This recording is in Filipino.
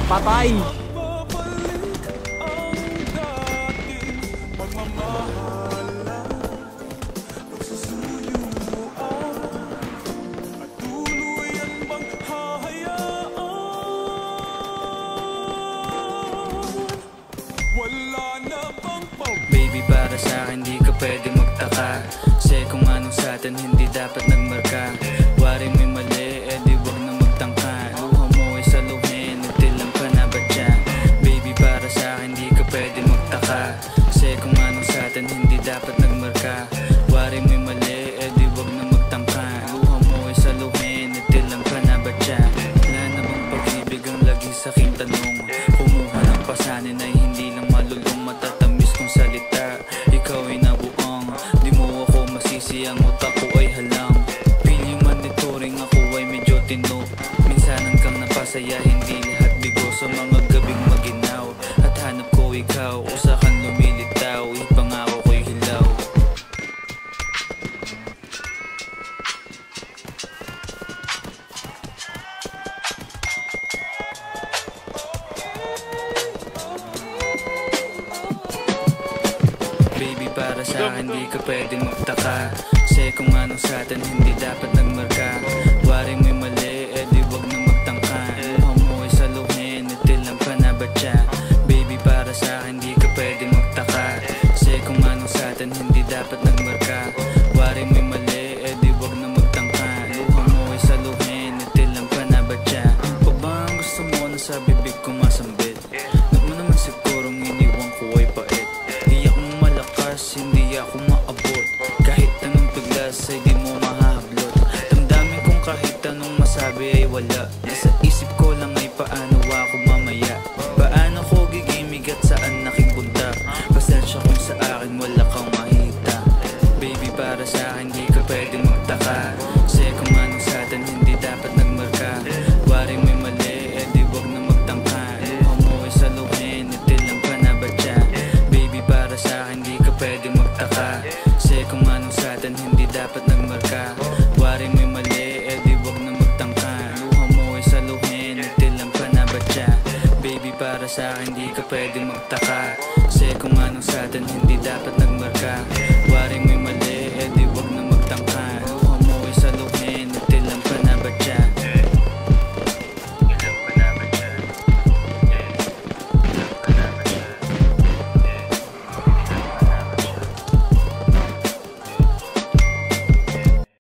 Patay! Baby, para sa'kin di ka pwede magtaka, kasi kung anong sa'tin hindi dapat nagmarka. Waring may mali, di wag na magtangka. Luha mo ay saluhin, nagtilang ka na ba dyan? Baby, para sa'kin di ka pwede magtaka, kasi kung anong sa'tin hindi dapat nagmarka. Waring may mali, di wag na magtangka. Luha mo ay saluhin, nagtilang ka na ba dyan? Wala na bang pag-ibig ang lagi sa'king tanong? Kumuha ng pasanin ay hindi lang malulong, matatamis kong salita. Ikaw ay nabuang, di mo ako masisi, ang utak ko ay halang. Piling monitoring, ako ay medyo tino. Minsanan kang napasaya, hindi lahat bigo. Sa mga gabing maginaw, at hanap ko ikaw, usa kang lumilitaw, ipangako ko'y hilaw. Baby, para sa'kin di ka pwedeng magtaka, kasi kung anong sa'tin hindi dapat nagmarka. Waring may mali, di wag na magtangka. Luha mo ay saluhin, nitilang ka na ba dyan? Baby, para sa'kin di ka pwedeng magtaka, kasi kung anong sa'tin hindi dapat nagmarka. Waring may mali, di wag na magtangka. Luha mo ay saluhin, nitilang ka na ba dyan? Pa ba ang gusto mo na sa bibig ko masambit? Ba't mo naman sigurong iniwan ko ay pait? Di ako malakas, hindi ako maabot, kahit anong tuglas ay di mo mahahablot. Damdamin kong kahit anong masabi ay wala, nasa isip ko lang ay paano ako mamaya. Paano ko gigimig at saan aking punta? Pasensya kung sa akin wala kang mahita. Baby, para sa'kin di ka pwedeng magtaka, kasi kung anong sa'tin hindi dapat nagmarka. Waring may mali, di wag na magtangka. Luha mo ay saluhin, nitilang ka na ba dyan? Baby, para sa'kin di ka pwedeng magtaka, kasi kung anong sa'tin hindi dapat nagmarka. Waring may mali, di wag na magtangka. Luha mo ay saluhin, nitilang ka na ba dyan? Baby, para sa'kin di ka pwedeng magtaka,